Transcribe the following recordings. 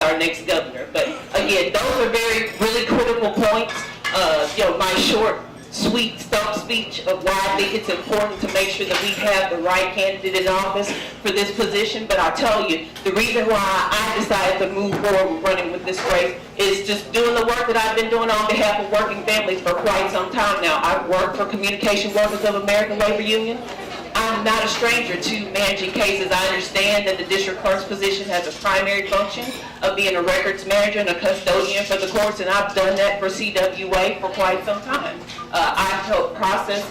our next governor. But again, those are really critical points. My short, sweet stump speech of why I think it's important to make sure that we have the right candidate in office for this position. But I'll tell you, the reason why I decided to move forward with running with this race is just doing the work that I've been doing on behalf of working families for quite some time now. I've worked for Communication Workers of American Labor Union. I'm not a stranger to managing cases. I understand that the district clerk's position has a primary function of being a records manager and a custodian for the courts, and I've done that for CWA for quite some time. I've helped process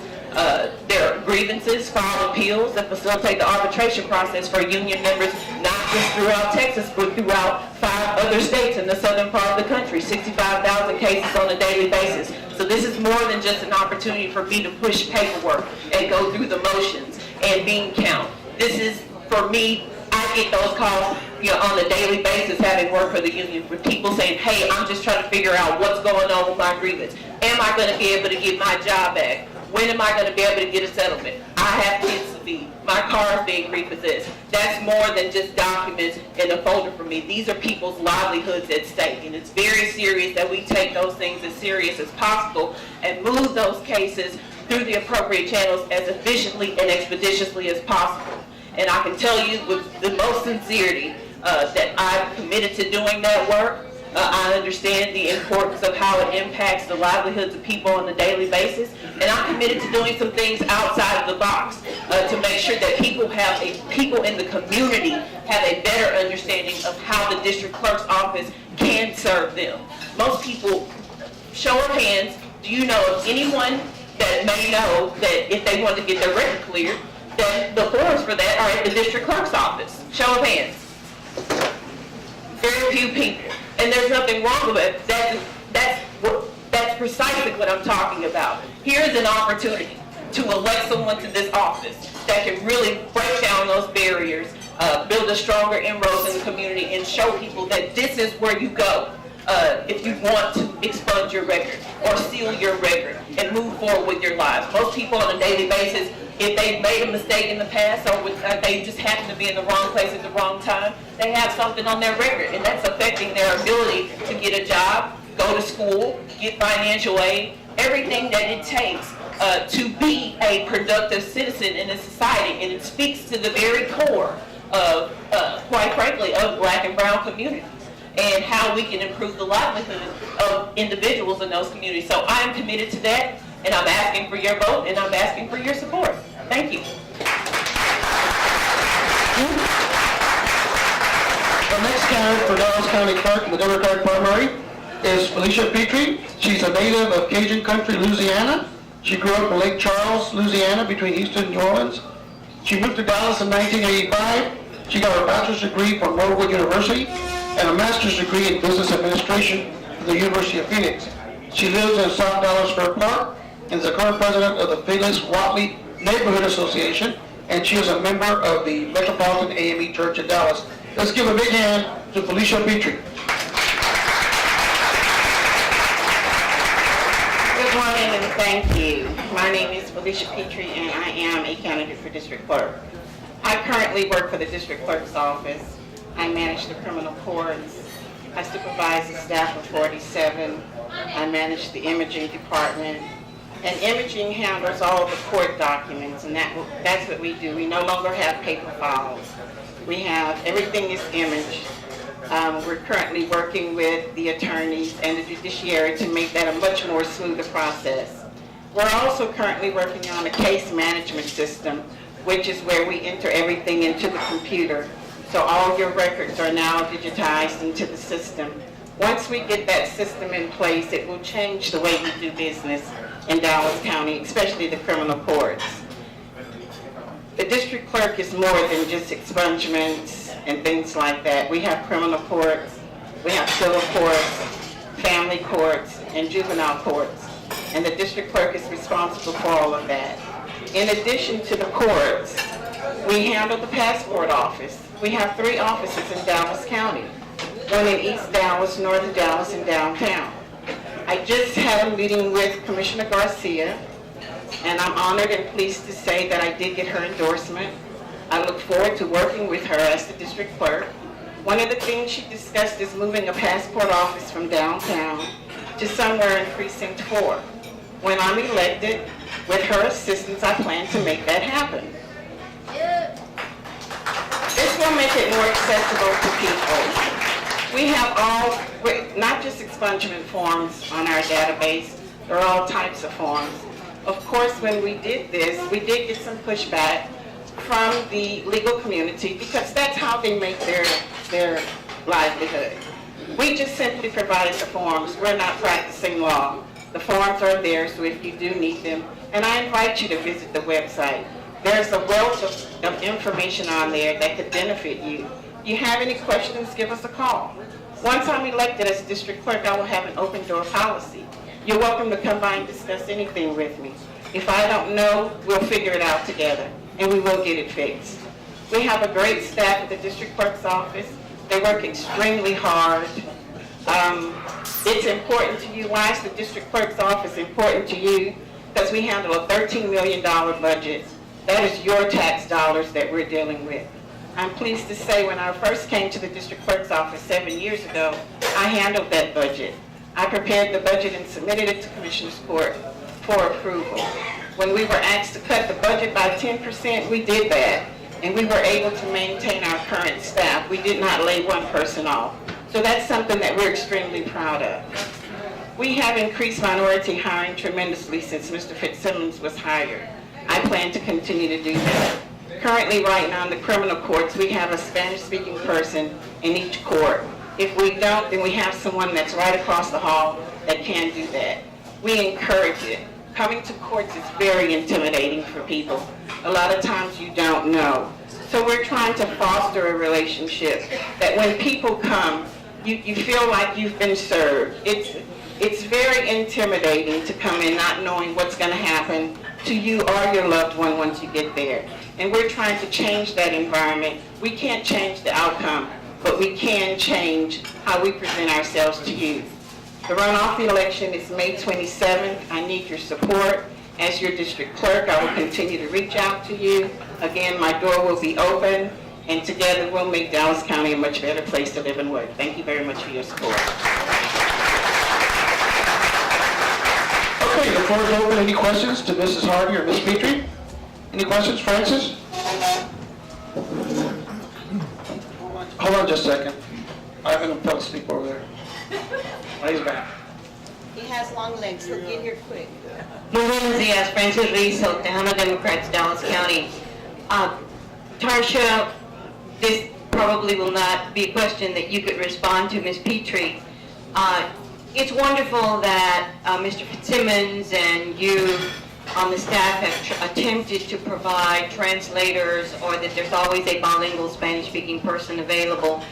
their grievances, file appeals, and facilitate the arbitration process for union members, not just throughout Texas, but throughout 5 other states in the southern part of the country, 65,000 cases on a daily basis. So this is more than just an opportunity for me to push paperwork and go through the motions and bean count. This is, for me, I get those calls on a daily basis having worked for the union with people saying, hey, I'm just trying to figure out what's going on with my grievance. Am I going to be able to get my job back? When am I going to be able to get a settlement? I have kids to feed. My car is being repossessed. That's more than just documents in a folder for me. These are people's livelihoods at stake, and it's very serious that we take those things as serious as possible and move those cases through the appropriate channels as efficiently and expeditiously as possible. And I can tell you with the most sincerity that I'm committed to doing that work. I understand the importance of how it impacts the livelihoods of people on a daily basis, and I'm committed to doing some things outside of the box to make sure that people in the community have a better understanding of how the district clerk's office can serve them. Most people, show of hands, do you know of anyone that may know that if they want to get their record cleared, that the forms for that are at the district clerk's office? Show of hands. Very few people. And there's nothing wrong with it. That's precisely what I'm talking about. Here's an opportunity to elect someone to this office that can really break down those barriers, build a stronger inroads in the community, and show people that this is where you go if you want to expunge your record or seal your record and move forward with your lives. Most people on a daily basis, if they've made a mistake in the past or they just happen to be in the wrong place at the wrong time, they have something on their record, and that's affecting their ability to get a job, go to school, get financial aid, everything that it takes to be a productive citizen in a society. And it speaks to the very core of, quite frankly, of Black and brown communities and how we can improve the livelihood of individuals in those communities. So I am committed to that, and I'm asking for your vote, and I'm asking for your support. Thank you. The next candidate for Dallas County Clerk in the Democratic primary is Felicia Pitre. She's a native of Cajun Country, Louisiana. She grew up in Lake Charles, Louisiana, between Houston and New Orleans. She moved to Dallas in 1985. She got her bachelor's degree from Norwood University and a master's degree in business administration from the University of Phoenix. She lives in South Dallas Fair Park and is the current president of the Phyllis Watley Neighborhood Association, and she is a member of the Metropolitan AME Church in Dallas. Let's give a big hand to Felicia Pitre. Good morning and thank you. My name is Felicia Pitre and I am a candidate for district clerk. I currently work for the district clerk's office. I manage the criminal courts. I supervise the staff of 47. I manage the imaging department. And imaging handles all the court documents, and that's what we do. We no longer have paper files. We have, everything is imaged. We're currently working with the attorneys and the judiciary to make that a much more smoother process. We're also currently working on a case management system, which is where we enter everything into the computer. So all your records are now digitized into the system. Once we get that system in place, it will change the way we do business in Dallas County, especially the criminal courts. The district clerk is more than just expungements and things like that. We have criminal courts, we have civil courts, family courts, and juvenile courts. And the district clerk is responsible for all of that. In addition to the courts, we handle the passport office. We have 3 offices in Dallas County, one in East Dallas, North Dallas, and downtown. I just had a meeting with Commissioner Garcia, and I'm honored and pleased to say that I did get her endorsement. I look forward to working with her as the district clerk. One of the things she discussed is moving a passport office from downtown to somewhere in Precinct 4. When I'm elected, with her assistance, I plan to make that happen. This will make it more accessible to people. We have not just expungement forms on our database, there are all types of forms. Of course, when we did this, we did get some pushback from the legal community because that's how they make their livelihood. We just simply provided the forms. We're not practicing law. The forms are there, so if you do need them, and I invite you to visit the website. There's a wealth of information on there that could benefit you. If you have any questions, give us a call. Once I'm elected as district clerk, I will have an open door policy. You're welcome to come by and discuss anything with me. If I don't know, we'll figure it out together, and we will get it fixed. We have a great staff at the district clerk's office. They work extremely hard. It's important to you. Why is the district clerk's office important to you? Because we handle a $13 million budget. That is your tax dollars that we're dealing with. I'm pleased to say when I first came to the district clerk's office 7 years ago, I handled that budget. I prepared the budget and submitted it to Commissioner's Court for approval. When we were asked to cut the budget by 10%, we did that. And we were able to maintain our current staff. We did not lay one person off. So that's something that we're extremely proud of. We have increased minority hiring tremendously since Mr. Fitzsimmons was hired. I plan to continue to do that. Currently, right now in the criminal courts, we have a Spanish-speaking person in each court. If we don't, then we have someone that's right across the hall that can do that. We encourage it. Coming to courts is very intimidating for people. A lot of times you don't know. So we're trying to foster a relationship that when people come, you feel like you've been served. It's very intimidating to come in not knowing what's going to happen to you or your loved one once you get there. And we're trying to change that environment. We can't change the outcome, but we can change how we present ourselves to you. The runoff election is May 27th. I need your support. As your district clerk, I will continue to reach out to you. Again, my door will be open, and together we'll make Dallas County a much better place to live and work. Thank you very much for your support. Okay, the floor is open. Any questions to Mrs. Harvey or Ms. Pitre? Any questions, Francis? Hold on just a second. Ivan fell asleep over there. Oh, he's back. He has long legs, he'll get here quick. Muy buenos días, Francis Rizzo, Tejano Democrats, Dallas County. Tarsha, this probably will not be a question that you could respond to, Ms. Pitre. It's wonderful that Mr. Fitzsimmons and you on the staff have attempted to provide translators, or that there's always a bilingual Spanish-speaking person available.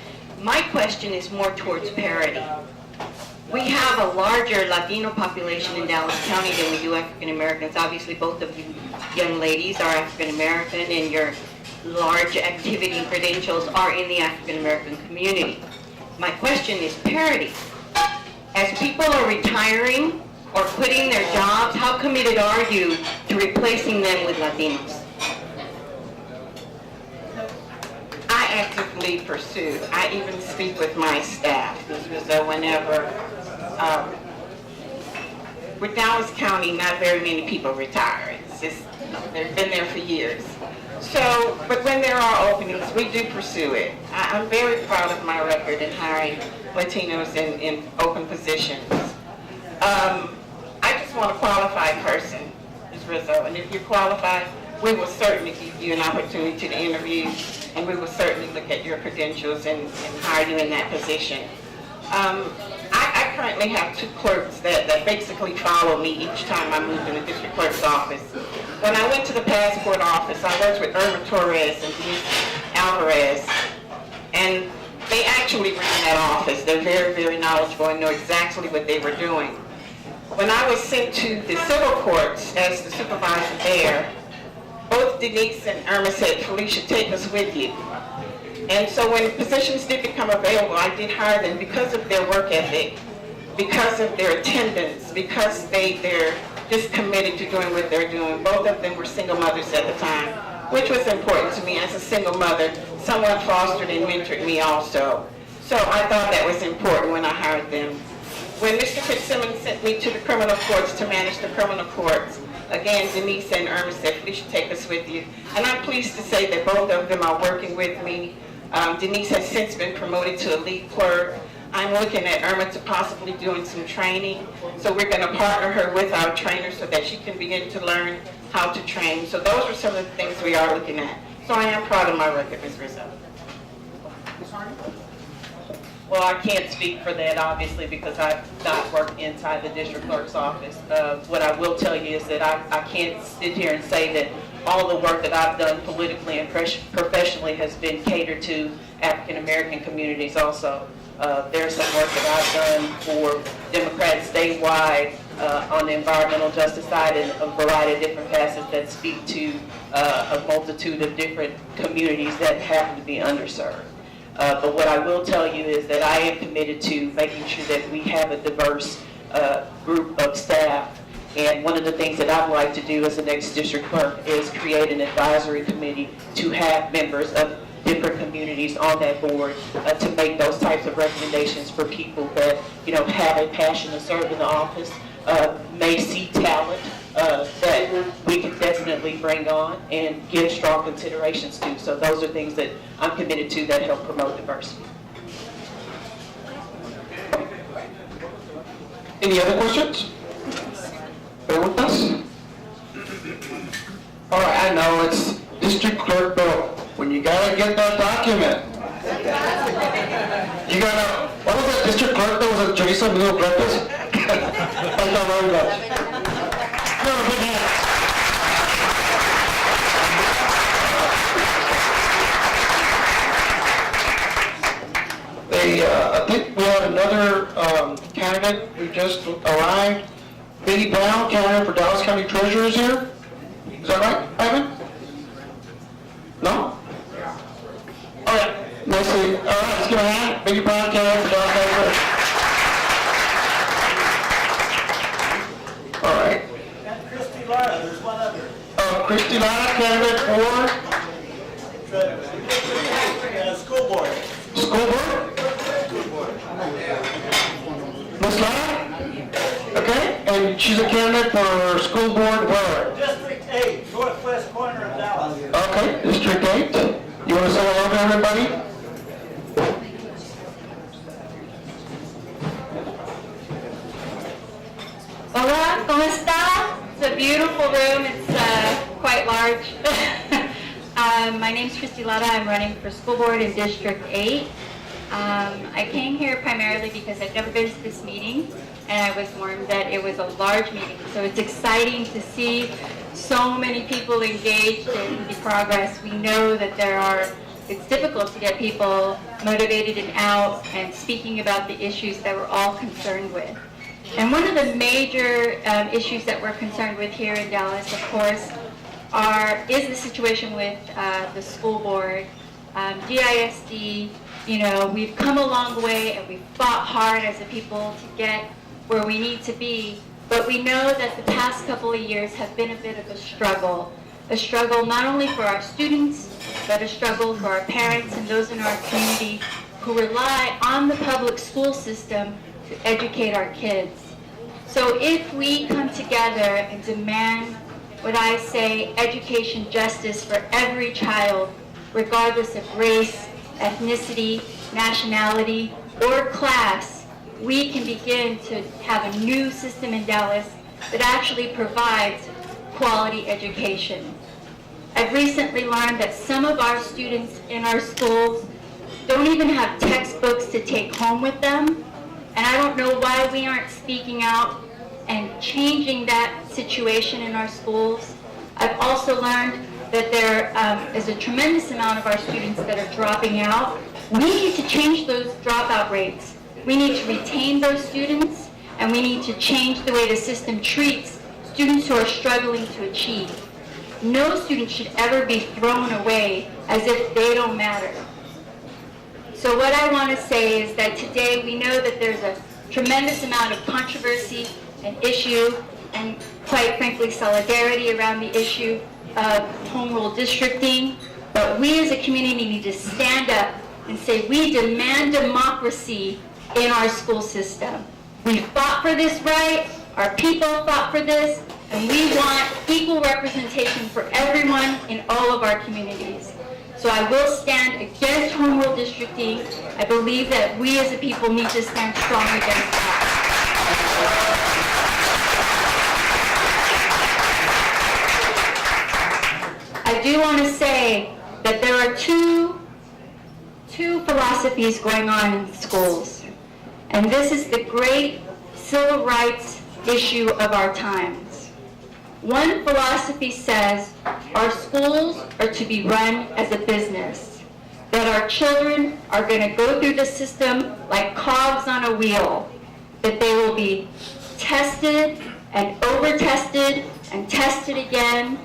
My question is more towards parity. We have a larger Latino population in Dallas County than we do African Americans. Obviously, both of you young ladies are African American, and your large activity and credentials are in the African American community. My question is parity. As people are retiring or quitting their jobs, how committed are you to replacing them with Latinos? I actively pursue. I even speak with my staff. So whenever, with Dallas County, not very many people retire. It's just, they've been there for years. So, but when there are openings, we do pursue it. I'm very proud of my record in hiring Latinos in open positions. I just want a qualified person, Ms. Rizzo, and if you're qualified, we will certainly give you an opportunity to interview, and we will certainly look at your credentials and hire you in that position. I currently have 2 clerks that basically follow me each time I move in the district clerk's office. When I went to the passport office, I worked with Irma Torres and Denise Alvarez, and they actually ran that office. They're very, very knowledgeable and know exactly what they were doing. When I was sent to the civil courts as the supervisor there, both Denise and Irma said, Felicia, take us with you. And so when positions did become available, I did hire them because of their work ethic, because of their attendance, because they're just committed to doing what they're doing. Both of them were single mothers at the time, which was important to me as a single mother, someone fostered and mentored me also. So I thought that was important when I hired them. When Mr. Fitzsimmons sent me to the criminal courts to manage the criminal courts, again, Denise and Irma said, Felicia, take us with you. And I'm pleased to say that both of them are working with me. Denise has since been promoted to a lead clerk. I'm looking at Irma to possibly doing some training. So we're going to partner her with our trainer so that she can begin to learn how to train. So those are some of the things we are looking at. So I am proud of my record, Ms. Rizzo. Well, I can't speak for that, obviously, because I've not worked inside the district clerk's office. What I will tell you is that I can't sit here and say that all the work that I've done politically and professionally has been catered to African-American communities also. There's some work that I've done for Democrats statewide on the environmental justice side in a variety of different facets that speak to a multitude of different communities that happen to be underserved. But what I will tell you is that I am committed to making sure that we have a diverse group of staff. And one of the things that I'd like to do as the next district clerk is create an advisory committee to have members of different communities on that board to make those types of recommendations for people that, you know, have a passion to serve in the office, may see talent that we can definitely bring on and give strong considerations to. So those are things that I'm committed to that help promote diversity. Any other questions? Preguntas? All right, I know it's district clerk, but when you gotta get that document, you gotta, what was that district clerk that was a Chorizo and Menudo breakfast? Thank you very much. No, big hands. I think we have another candidate who just arrived. Betty Brown, candidate for Dallas County Treasurer is here. Is that right, Ivan? No? All right, nicely. All right, let's give a hand. Betty Brown, candidate for Dallas County Treasurer. All right. And Christy Lara, there's one other. Christy Lara, candidate for School board. school board. Ms. Lara? Okay, and she's a candidate for school board where? District 8, northwest corner of Dallas. Okay, District 8. You want to say hello to everybody? Hola, ¿cómo está? It's a beautiful room. It's quite large. My name's Christy Lara. I'm running for school board in District 8. I came here primarily because I've never been to this meeting, and I was warned that it was a large meeting. So it's exciting to see so many people engaged in the progress. We know that it's difficult to get people motivated and out and speaking about the issues that we're all concerned with. And one of the major issues that we're concerned with here in Dallas, of course, is the situation with the school board. GISD, you know, we've come a long way and we've fought hard as a people to get where we need to be, but we know that the past couple of years have been a bit of a struggle not only for our students, but a struggle for our parents and those in our community who rely on the public school system to educate our kids. So if we come together and demand what I say, education justice for every child, regardless of race, ethnicity, nationality, or class, we can begin to have a new system in Dallas that actually provides quality education. I've recently learned that some of our students in our schools don't even have textbooks to take home with them, and I don't know why we aren't speaking out and changing that situation in our schools. I've also learned that there is a tremendous amount of our students that are dropping out. We need to change those dropout rates. We need to retain those students, and we need to change the way the system treats students who are struggling to achieve. No student should ever be thrown away as if they don't matter. So what I want to say is that today we know that there's a tremendous amount of controversy and issue, and quite frankly solidarity around the issue of home rule districting. But we as a community need to stand up and say, we demand democracy in our school system. We fought for this right, our people fought for this, and we want equal representation for everyone in all of our communities. So I will stand against home rule districting. I believe that we as a people need to stand strong against that. I do want to say that there are two philosophies going on in schools. And this is the great civil rights issue of our times. One philosophy says our schools are to be run as a business, that our children are going to go through the system like cogs on a wheel, that they will be tested and over-tested and tested again,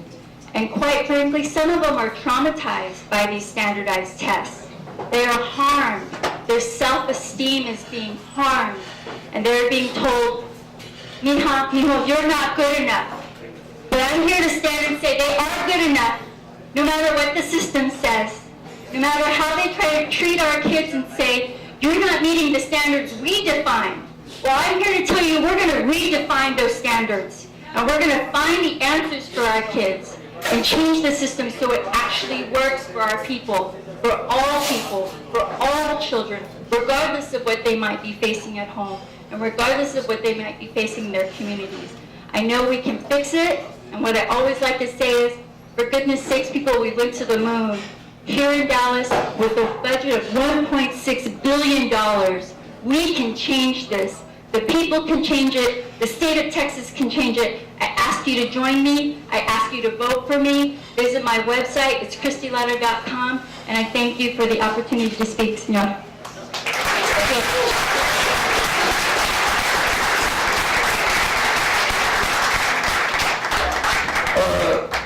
and quite frankly, some of them are traumatized by these standardized tests. They are harmed. Their self-esteem is being harmed, and they're being told, Mija, mijo, you're not good enough. But I'm here to stand and say they are good enough, no matter what the system says, no matter how they try to treat our kids and say, you're not meeting the standards we define. Well, I'm here to tell you we're going to redefine those standards, and we're going to find the answers for our kids and change the system so it actually works for our people, for all children, regardless of what they might be facing at home, and regardless of what they might be facing in their communities. I know we can fix it, and what I always like to say is, for goodness sakes, people, we went to the moon. Here in Dallas, with a budget of $1.6 billion, we can change this. The people can change it. The state of Texas can change it. I ask you to join me. I ask you to vote for me. Visit my website. It's christyletter.com. And I thank you for the opportunity to speak, Senor.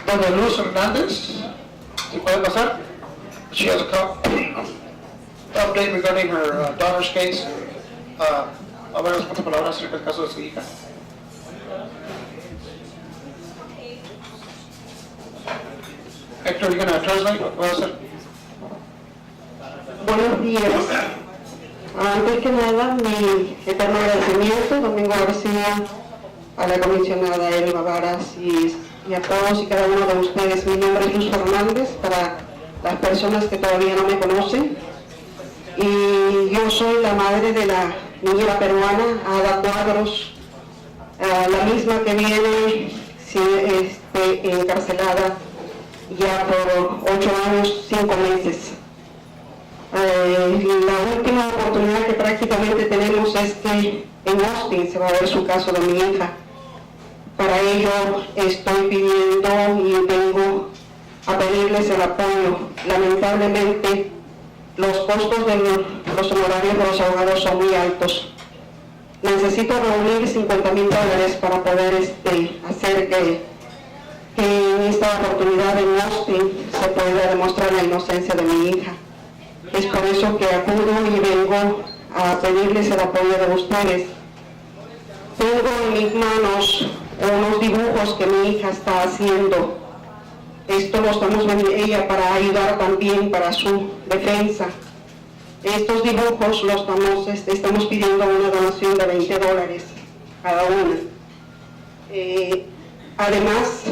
Doña Luz Hernandez, ¿se puede pasar? She has a update regarding her daughter's case. A ver, unas cuantas palabras acerca del caso de su hija. Héctor, ¿you gonna translate? ¿Lo puedo hacer? Buenos días. Antes que nada, mi eterno agradecimiento, Domingo García, a la comisionada Elba Varas y a todos y cada uno de ustedes. Mi nombre es Luz Fernández, para las personas que todavía no me conocen. Y yo soy la madre de la niñera peruana, Ada Cuadros, la misma que viene encarcelada ya por 8 años, 5 meses. La última oportunidad que prácticamente tenemos es que en Austin se va a ver su caso de mi hija. Para ello estoy pidiendo y vengo a pedirles el apoyo. Lamentablemente los costos de los honorarios de los abogados son muy altos. Necesito reunir $50,000 para poder hacer que en esta oportunidad en Austin se pueda demostrar la inocencia de mi hija. Es por eso que acudo y vengo a pedirles el apoyo de ustedes. Tengo en mis manos unos dibujos que mi hija está haciendo. Esto lo estamos viendo ella para ayudar también para su defensa. Estos dibujos los estamos pidiendo una donación de $20 cada una. Además,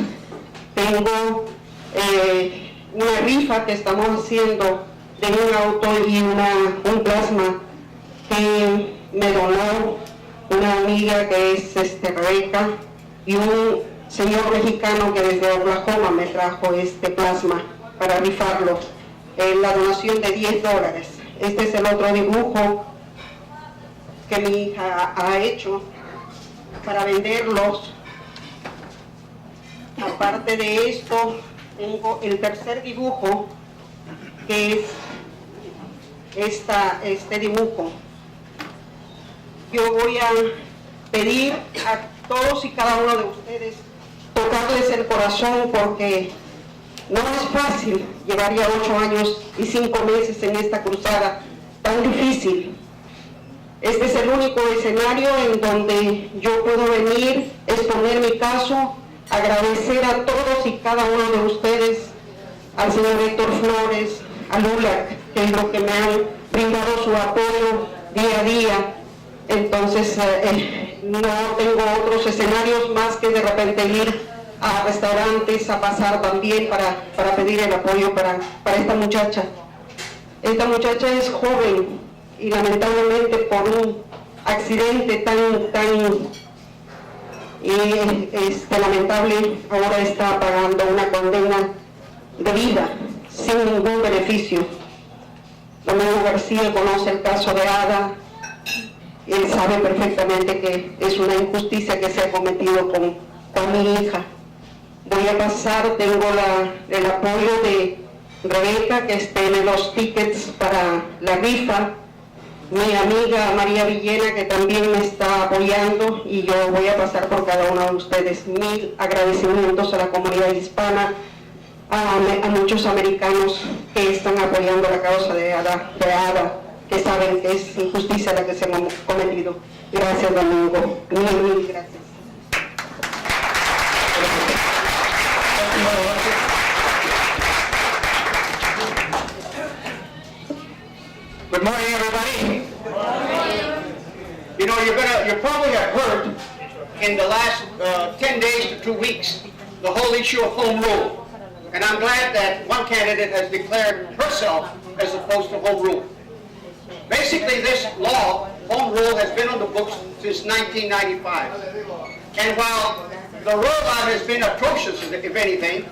tengo una rifa que estamos haciendo de un auto y un plasma que me donó una amiga que es Rebeca, y un señor mexicano que desde Oklahoma me trajo este plasma para rifarlo. La donación de $10. Este es el otro dibujo que mi hija ha hecho para venderlos. Aparte de esto, tengo el tercer dibujo, que es este dibujo. Yo voy a pedir a todos y cada uno de ustedes tocarles el corazón, porque no es fácil llevar ya 8 años y 5 meses en esta cruzada tan difícil. Este es el único escenario en donde yo puedo venir, exponer mi caso, agradecer a todos y cada uno de ustedes al señor Héctor Flores, a LULAC, que es lo que me han brindado su apoyo día a día. Entonces, no tengo otros escenarios más que de repente ir a restaurantes, a pasar también para pedir el apoyo para esta muchacha. Esta muchacha es joven y lamentablemente por un accidente tan lamentable ahora está pagando una condena de vida sin ningún beneficio. Domingo García conoce el caso de Ada. Él sabe perfectamente que es una injusticia que se ha cometido con mi hija. Voy a pasar, tengo el apoyo de Rebeca, que tiene los tickets para la rifa, mi amiga María Villena, que también me está apoyando, y yo voy a pasar por cada uno de ustedes. Mil agradecimientos a la comunidad hispana, a muchos americanos que están apoyando la causa de Ada, que saben que es injusticia la que se ha cometido. Gracias, Domingo. Mil gracias. Good morning, everybody. You know, you probably have heard in the last 10 days to 2 weeks the whole issue of home rule. And I'm glad that one candidate has declared herself as opposed to home rule. Basically, this law, home rule, has been on the books since 1995. And while the rollout has been atrocious, if anything,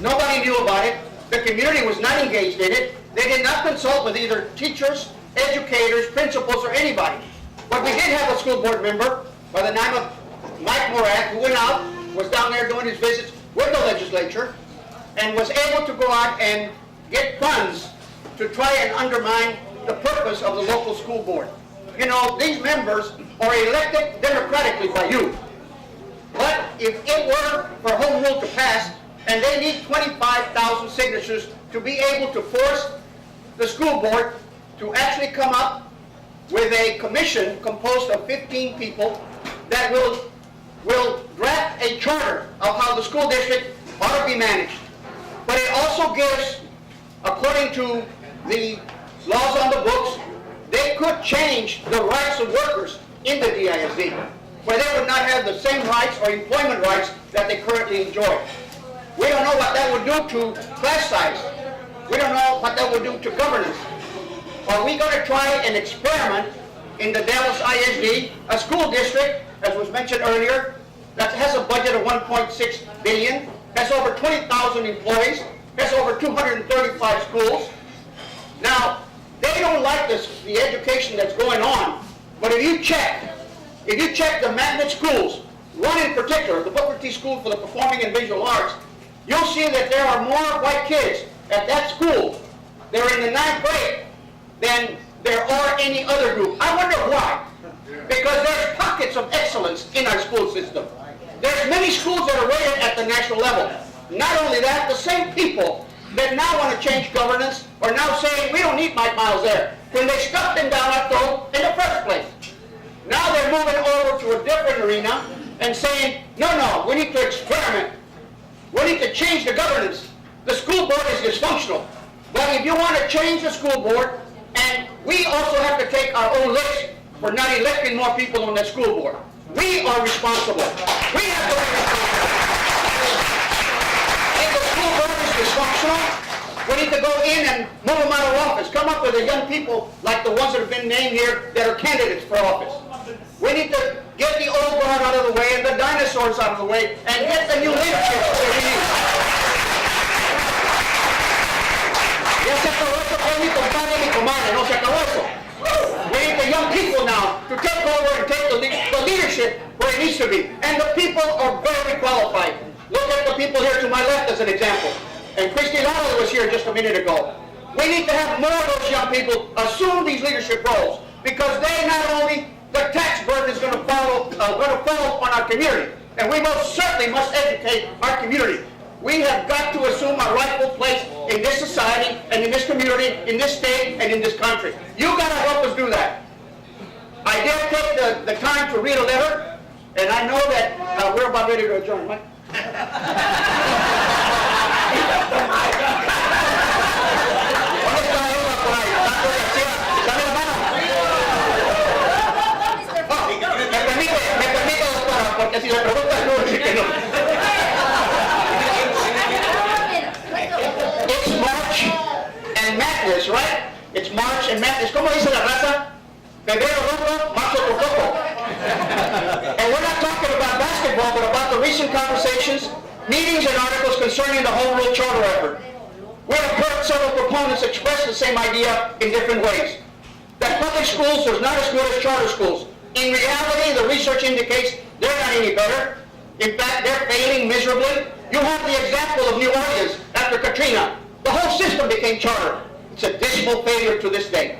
nobody knew about it, the community was not engaged in it, they did not consult with either teachers, educators, principals, or anybody. But we did have a school board member by the name of Mike Morat, who went out, was down there doing his visits with the legislature, and was able to go out and get funds to try and undermine the purpose of the local school board. You know, these members are elected democratically by you. But if it were for home rule to pass, and they need 25,000 signatures to be able to force the school board to actually come up with a commission composed of 15 people that will draft a charter of how the school district ought to be managed. But it also gives, according to the laws on the books, they could change the rights of workers in the DISD, where they would not have the same rights or employment rights that they currently enjoy. We don't know what that would do to class size. We don't know what that would do to governance. Are we going to try an experiment in the Dallas ISD, a school district, as was mentioned earlier, that has a budget of $1.6 billion, has over 20,000 employees, has over 235 schools. Now, they don't like the education that's going on, but if you check the magnet schools, one in particular, the Booker T School for the Performing and Visual Arts, you'll see that there are more white kids at that school, they're in the 9th grade, than there are any other group. I wonder why. Because there's pockets of excellence in our school system. There's many schools that are rated at the national level. Not only that, the same people that now want to change governance are now saying, we don't need Mike Miles there, when they stuck them down our throat in the first place. Now they're moving over to a different arena and saying, no, we need to experiment. We need to change the governance. The school board is dysfunctional. But if you want to change the school board, and we also have to take our own licks for not electing more people on that school board. We are responsible. We have to be responsible. If the school board is dysfunctional, we need to go in and move them out of office. Come up with the young people like the ones that have been named here that are candidates for office. We need to get the old guard out of the way and the dinosaurs out of the way and get the new leadership that we need. Ya se acabó eso con mi compadre y mi comadre, no se acabó eso. We need the young people now to take over and take the leadership where it needs to be. And the people are very qualified. Look at the people here to my left as an example. And Christy Lawler was here just a minute ago. We need to have more of those young people assume these leadership roles, because they not only, the tax burden is going to fall on our community, and we most certainly must educate our community. We have got to assume our rightful place in this society and in this community, in this state and in this country. You got to help us do that. I did take the time to read a letter, and I know that we're about ready to adjourn, right? that is, como dice la raza, febrero rojo, marzo coco. And we're not talking about basketball, but about the recent conversations, meetings, and articles concerning the Home Rule Charter effort. We have heard several proponents express the same idea in different ways. That public schools are not as good as charter schools. In reality, the research indicates they're not any better. In fact, they're failing miserably. You have the example of New Orleans after Katrina. The whole system became charter. It's a dismal failure to this day.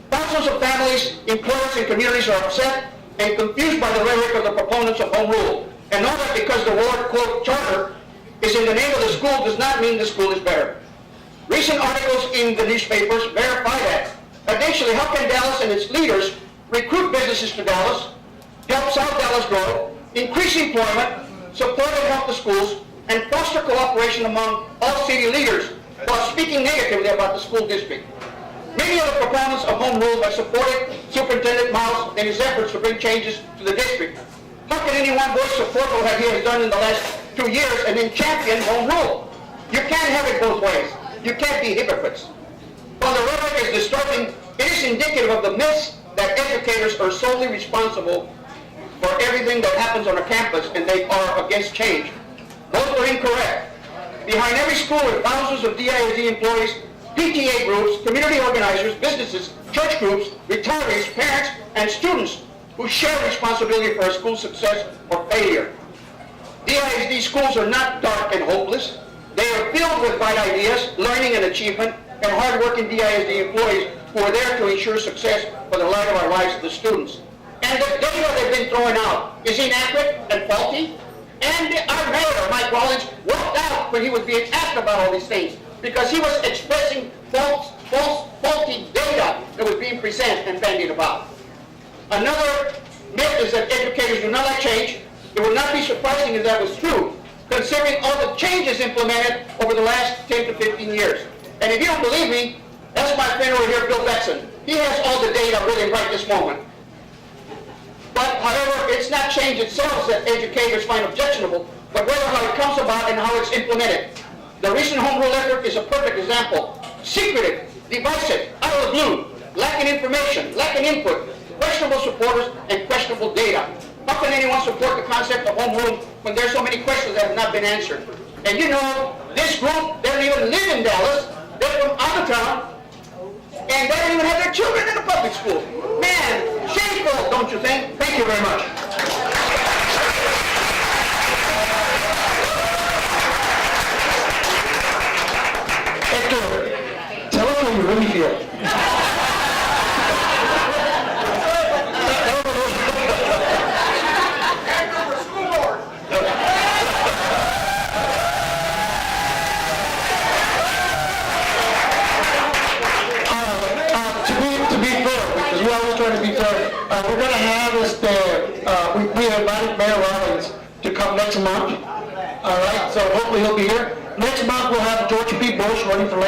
Thousands of families, employers, and communities are upset and confused by the rhetoric of the proponents of home rule. And know that because the word, quote, charter is in the name of the school does not mean the school is better. Recent articles in the newspapers verify that. Additionally, how can Dallas and its leaders recruit businesses to Dallas, help South Dallas grow, increase employment, support and help the schools, and foster cooperation among all city leaders while speaking negatively about the school district? Many of the proponents of home rule have supported Superintendent Miles in his efforts to bring changes to the district. How can anyone voice support for what he has done in the last 2 years and then champion home rule? You can't have it both ways. You can't be hypocrites. While the rhetoric is disturbing, it is indicative of the myths that educators are solely responsible for everything that happens on a campus and they are against change. Both are incorrect. Behind every school are thousands of DISD employees, PTA groups, community organizers, businesses, church groups, retirees, parents, and students who share responsibility for a school's success or failure. DISD schools are not dark and hopeless. They are filled with bright ideas, learning and achievement, and hard-working DISD employees who are there to ensure success for the light of our lives of the students. And the data they've been throwing out is inaccurate and faulty. And our mayor, Mike Rollins, walked out when he was being asked about all these things because he was expressing faulty data that was being presented and bandied about. Another myth is that educators do not like change. It would not be surprising if that was true, considering all the changes implemented over the last 10 to 15 years. And if you don't believe me, that's my friend over here, Bill Beckson. He has all the data really right this moment. But, however, it's not change itself that educators find objectionable, but rather how it comes about and how it's implemented. The recent home rule effort is a perfect example. Secretive, divisive, out of the blue, lacking information, lacking input, questionable supporters, and questionable data. How can anyone support the concept of home rule when there's so many questions that have not been answered? And you know, this group, they don't even live in Dallas. They're from out of town, and they don't even have their children in the public school. Man, shameful, don't you think? Thank you very much. Hector, tell us how you really feel. We're going to have this, we invited Mayor Rollins to come next month. All right, so hopefully he'll be here. Next month we'll have George P. Bush running for